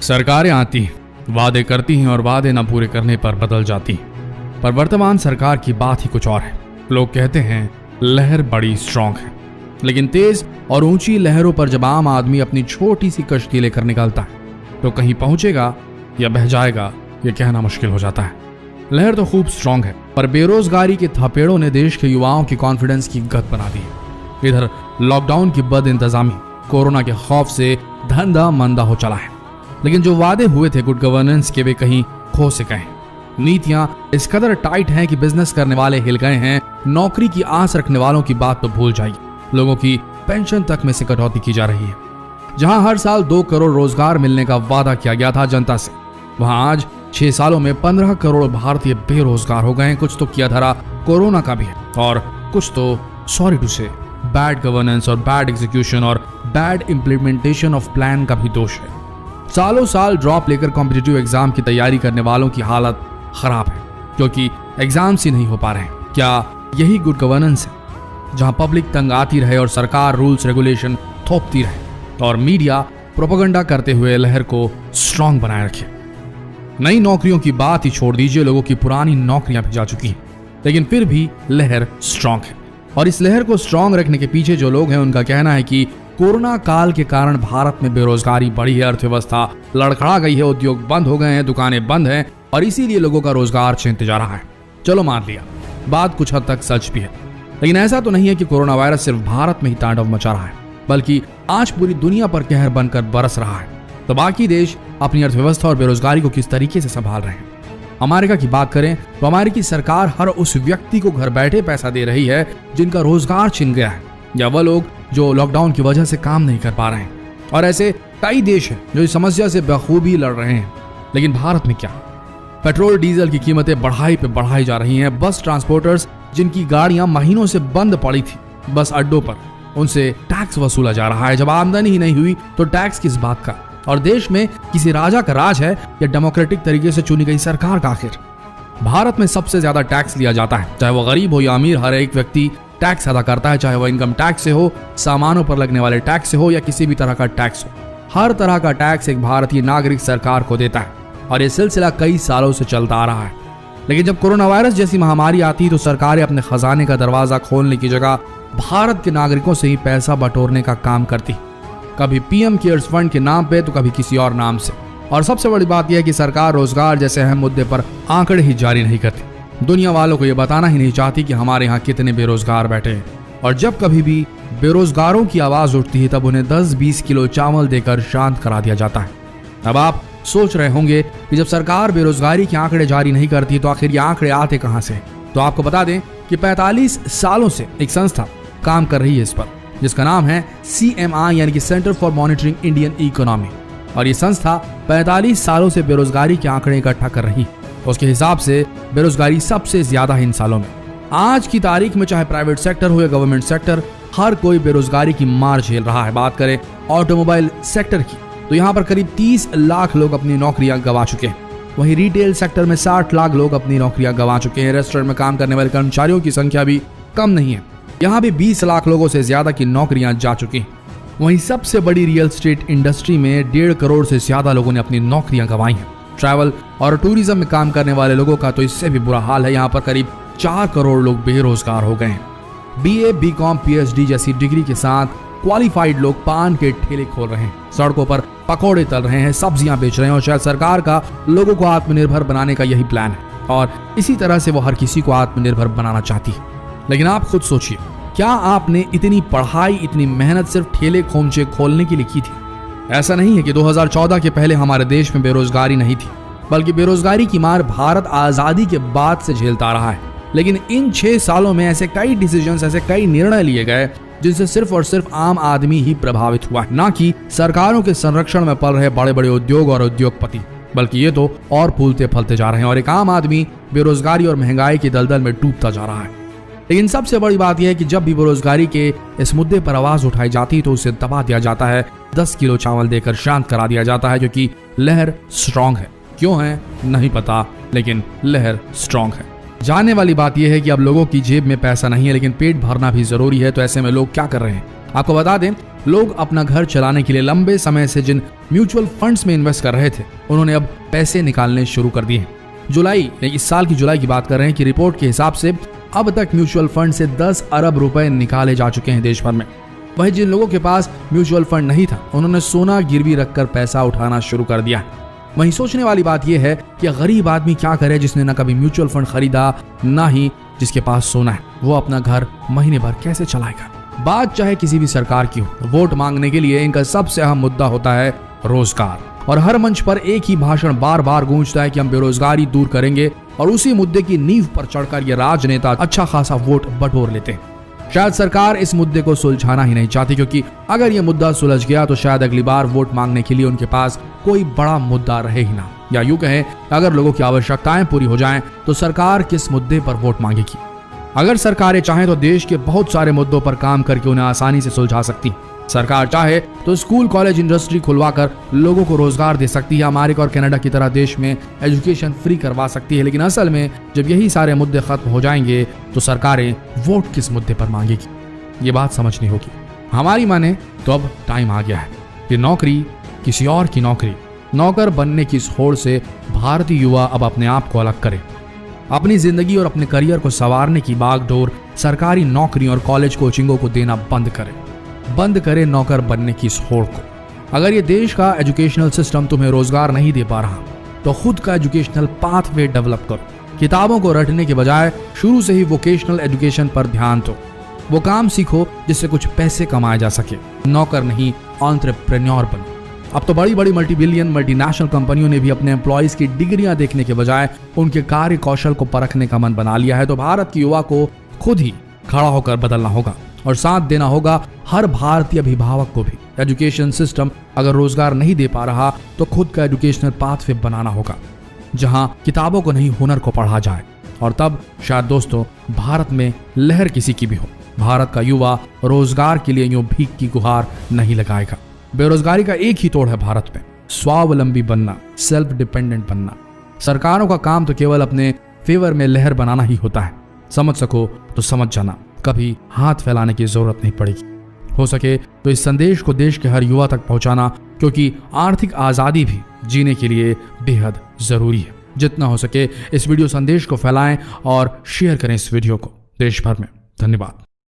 सरकारें आती, वादे करती हैं और वादे न पूरे करने पर बदल जाती। पर वर्तमान सरकार की बात ही कुछ और है। लोग कहते हैं लहर बड़ी स्ट्रांग है, लेकिन तेज और ऊंची लहरों पर जब आम आदमी अपनी छोटी सी कश्ती लेकर निकलता है तो कहीं पहुंचेगा या बह जाएगा ये कहना मुश्किल हो जाता है। लहर तो खूब स्ट्रांग है, पर बेरोजगारी के थपेड़ों ने देश के युवाओं की कॉन्फिडेंस की गत बना दी है। इधर लॉकडाउन की बद इंतजामी, कोरोना के खौफ से धंधा मंदा हो चला है, लेकिन जो वादे हुए थे गुड गवर्नेंस के वे कहीं खो से गए। नीतियां इस कदर टाइट हैं कि बिजनेस करने वाले हिल गए हैं, नौकरी की आस रखने वालों की बात तो भूल जाइए। लोगों की पेंशन तक में से कटौती की जा रही है। जहां हर साल 2 करोड़ रोजगार मिलने का वादा किया गया था जनता से, वहां आज 6 सालों में 15 करोड़ भारतीय बेरोजगार हो गए हैं। कुछ तो किया धरा कोरोना का भी है, और कुछ तो सॉरी टू से बैड गवर्नेंस और बैड एग्जीक्यूशन और बैड इंप्लीमेंटेशन ऑफ प्लान का भी दोष है। सालों साल ड्रॉप लेकर कॉम्पिटिटिव एग्जाम की तैयारी करने वालों की हालत खराब है, क्योंकि एग्जाम्स ही नहीं हो पा रहे हैं। क्या यही गुड गवर्नेंस है, जहां पब्लिक तंग आती रहे और सरकार रूल्स रेगुलेशन थोपती रहे और मीडिया प्रोपेगेंडा करते हुए लहर को स्ट्रांग बनाए रखे? नई नौकरियों की बात ही छोड़ दीजिए, लोगों की पुरानी नौकरियां भी जा चुकी हैं, लेकिन फिर भी लहर स्ट्रांग है। और इस लहर को स्ट्रांग रखने के पीछे जो लोग हैं उनका कहना है कि कोरोना काल के कारण भारत में बेरोजगारी बढ़ी है, अर्थव्यवस्था लड़खड़ा गई है, उद्योग बंद हो गए हैं, दुकानें बंद हैं और इसीलिए लोगों का रोजगार छिनते जा रहा है। चलो मान लिया, बात कुछ हद तक सच भी है, लेकिन ऐसा तो नहीं है कि कोरोना वायरस सिर्फ भारत में ही तांडव मचा रहा है, बल्कि आज पूरी दुनिया पर कहर बनकर बरस रहा है। तो बाकी देश अपनी अर्थव्यवस्था और बेरोजगारी को किस तरीके से संभाल रहे हैं? अमेरिका की बात करें तो अमेरिकी सरकार हर उस व्यक्ति को घर बैठे पैसा दे रही है जिनका रोजगार छिन गया है, या वह लोग जो लॉकडाउन की वजह से काम नहीं कर पा रहे हैं। और ऐसे कई देश हैं जो इस समस्या से बखूबी लड़ रहे हैं। लेकिन भारत में क्या? पेट्रोल डीजल की कीमतें बढ़ाई पे बढ़ाई जा रही हैं। बस ट्रांसपोर्टर्स जिनकी गाड़ियां महीनों से बंद पड़ी थी बस अड्डों पर, उनसे टैक्स वसूला जा रहा है। जब आमदनी ही नहीं हुई तो टैक्स किस बात का? और देश में किसी राजा का राज है या डेमोक्रेटिक तरीके से चुनी गई सरकार का? आखिर भारत में सबसे ज्यादा टैक्स लिया जाता है, चाहे वो गरीब हो या अमीर, हर एक व्यक्ति टैक्स अदा करता है, चाहे वह इनकम टैक्स से हो, सामानों पर लगने वाले टैक्स से हो या किसी भी तरह का टैक्स हो। हर तरह का टैक्स एक भारतीय नागरिक सरकार को देता है और यह सिलसिला कई सालों से चलता आ रहा है। लेकिन जब कोरोना वायरस जैसी महामारी आती तो सरकारें अपने खजाने का दरवाजा खोलने की जगह भारत के नागरिकों से ही पैसा बटोरने का काम करती, कभी पीएम केयर्स फंड के नाम पे तो कभी किसी और नाम से। और सबसे बड़ी बात यह है कि सरकार रोजगार जैसे अहम मुद्दे पर आंकड़े ही जारी नहीं करती, दुनिया वालों को यह बताना ही नहीं चाहती कि हमारे यहाँ कितने बेरोजगार बैठे हैं। और जब कभी भी बेरोजगारों की आवाज उठती है तब उन्हें 10-20 किलो चावल देकर शांत करा दिया जाता है। अब आप सोच रहे होंगे कि जब सरकार बेरोजगारी के आंकड़े जारी नहीं करती तो आखिर ये आंकड़े आते कहां से? तो आपको बता दें कि 45 सालों से एक संस्था काम कर रही है इस पर, जिसका नाम है CMI यानी कि centre for monitoring Indian economy. और ये संस्था 45 सालों से बेरोजगारी के आंकड़े इकट्ठा कर रही है। उसके हिसाब से बेरोजगारी सबसे ज्यादा है इन सालों में। आज की तारीख में चाहे प्राइवेट सेक्टर हो या गवर्नमेंट सेक्टर, हर कोई बेरोजगारी की मार झेल रहा है। बात करें ऑटोमोबाइल सेक्टर की तो यहाँ पर करीब 30 लाख लोग अपनी नौकरियां गंवा चुके हैं। वहीं रिटेल सेक्टर में 60 लाख लोग अपनी नौकरियां गंवा चुके हैं। रेस्टोरेंट में काम करने वाले कर्मचारियों की संख्या भी कम नहीं है, यहाँ भी 20 लाख लोगों से ज्यादा की नौकरियां जा चुकी हैं। वहीं सबसे बड़ी रियल एस्टेट इंडस्ट्री में 1.5 करोड़ से ज्यादा लोगों ने अपनी नौकरियां गंवाई हैं। ट्रैवल और टूरिज्म में काम करने वाले लोगों का तो इससे भी बुरा हाल है। यहाँ पर करीब 4 करोड़ लोग बेरोजगार हो गए हैं। BA, BCom, PhD जैसी डिग्री के साथ क्वालिफाइड लोग पान के ठेले खोल रहे हैं, सड़कों पर पकौड़े तल रहे हैं, सब्जियां बेच रहे हैं। और शायद सरकार का लोगों को आत्मनिर्भर बनाने का यही प्लान है और इसी तरह से वो हर किसी को आत्मनिर्भर बनाना चाहती है। लेकिन आप खुद सोचिए, क्या आपने इतनी पढ़ाई, इतनी मेहनत सिर्फ ठेले खोमचे खोलने के लिए की थी? ऐसा नहीं है कि 2014 के पहले हमारे देश में बेरोजगारी नहीं थी, बल्कि बेरोजगारी की मार भारत आजादी के बाद से झेलता रहा है। लेकिन इन 6 सालों में ऐसे कई डिसीजंस, ऐसे कई निर्णय लिए गए जिनसे सिर्फ और सिर्फ आम आदमी ही प्रभावित हुआ, ना कि सरकारों के संरक्षण में पल रहे बड़े बड़े उद्योग और उद्योगपति, बल्कि ये तो और फूलते फलते जा रहे हैं और एक आम आदमी बेरोजगारी और महंगाई के दलदल में डूबता जा रहा है। लेकिन सबसे बड़ी बात यह है कि जब भी बेरोजगारी के इस मुद्दे पर आवाज उठाई जाती तो उसे दबा दिया जाता है, 10 किलो चावल देकर शांत करा दिया जाता है, जो कि लहर स्ट्रांग है। क्यों है नहीं पता, लेकिन लहर स्ट्रांग है। जानने वाली बात यह है कि अब लोगों की जेब में पैसा नहीं है, लेकिन पेट भरना भी जरूरी है। तो ऐसे में लोग क्या कर रहे हैं? आपको बता दें लोग अपना घर चलाने के लिए लंबे समय से जिन म्यूचुअल फंड्स में इन्वेस्ट कर रहे थे, उन्होंने अब पैसे निकालने शुरू कर दिए हैं। इस साल की जुलाई की बात कर रहे हैं कि रिपोर्ट के हिसाब से अब तक म्यूचुअल फंड से 10 अरब रुपए निकाले जा चुके हैं देश भर में। वहीं जिन लोगों के पास म्यूचुअल फंड नहीं था, उन्होंने सोना गिरवी रखकर पैसा उठाना शुरू कर दिया। वहीं सोचने वाली बात यह है कि गरीब आदमी क्या करे जिसने ना कभी म्यूचुअल फंड खरीदा, ना ही जिसके पास सोना है। वो अपना घर महीने भर कैसे चलाएगा? बात चाहे किसी भी सरकार की हो, वोट मांगने के लिए इनका सबसे अहम मुद्दा होता है रोजगार। और हर मंच पर एक ही भाषण बार बार गूंजता है कि हम बेरोजगारी दूर करेंगे, और उसी मुद्दे की नींव पर चढ़कर ये राजनेता अच्छा खासा वोट बटोर लेते हैं। शायद सरकार इस मुद्दे को सुलझाना ही नहीं चाहती, क्योंकि अगर ये मुद्दा सुलझ गया तो शायद अगली बार वोट मांगने के लिए उनके पास कोई बड़ा मुद्दा रहे ही ना। या यूं कहें, अगर लोगों की आवश्यकताएं पूरी हो जाएं तो सरकार किस मुद्दे पर वोट मांगेगी? अगर सरकारें चाहें तो देश के बहुत सारे मुद्दों पर काम करके उन्हें आसानी से सुलझा सकती। सरकार चाहे तो स्कूल, कॉलेज, इंडस्ट्री खुलवाकर लोगों को रोजगार दे सकती है। अमेरिका और कनाडा की तरह देश में एजुकेशन फ्री करवा सकती है। लेकिन असल में जब यही सारे मुद्दे खत्म हो जाएंगे तो सरकारें वोट किस मुद्दे पर मांगेगी, ये बात समझनी होगी। हमारी माने तो अब टाइम आ गया है कि नौकरी किसी और की नौकरी, नौकर बनने की इस होड़ से भारतीय युवा अब अपने आप को अलग करे। अपनी जिंदगी और अपने करियर को संवारने की बागडोर सरकारी नौकरी और कॉलेज कोचिंगों को देना बंद करे नौकर बनने की इस होड़ को। अगर ये देश का एजुकेशनल सिस्टम तुम्हें रोजगार नहीं दे पा रहा तो खुद का एजुकेशनल पाथवे डेवलप करो। किताबों को रटने के बजाय शुरू से ही वोकेशनल एजुकेशन पर ध्यान दो। वो काम सीखो जिससे कुछ पैसे कमाए जा सके, नौकर नहीं एंटरप्रेन्योर बनो। अब तो बड़ी बड़ी मल्टीनेशनल कंपनियों ने भी अपने एम्प्लॉइज की डिग्रियां देखने के बजाय उनके कार्य कौशल को परखने का मन बना लिया है। तो भारत के युवा को खुद ही खड़ा होकर बदलना होगा और साथ देना होगा हर भारतीय अभिभावक को भी। एजुकेशन सिस्टम अगर रोजगार नहीं दे पा रहा तो खुद का एजुकेशनल पाथवे बनाना होगा, जहां किताबों को नहीं हुनर को पढ़ा जाए। और तब शायद दोस्तों भारत में लहर किसी की भी हो। भारत का युवा रोजगार के लिए यूं भीख की गुहार नहीं लगाएगा। बेरोजगारी का एक ही तोड़ है भारत में, स्वावलंबी बनना, सेल्फ डिपेंडेंट बनना। सरकारों का काम तो केवल अपने फेवर में लहर बनाना ही होता है। समझ सको तो समझ जाना, कभी हाथ फैलाने की जरूरत नहीं पड़ेगी। हो सके तो इस संदेश को देश के हर युवा तक पहुंचाना, क्योंकि आर्थिक आजादी भी जीने के लिए बेहद जरूरी है। जितना हो सके इस वीडियो संदेश को फैलाएं और शेयर करें इस वीडियो को देश भर में। धन्यवाद।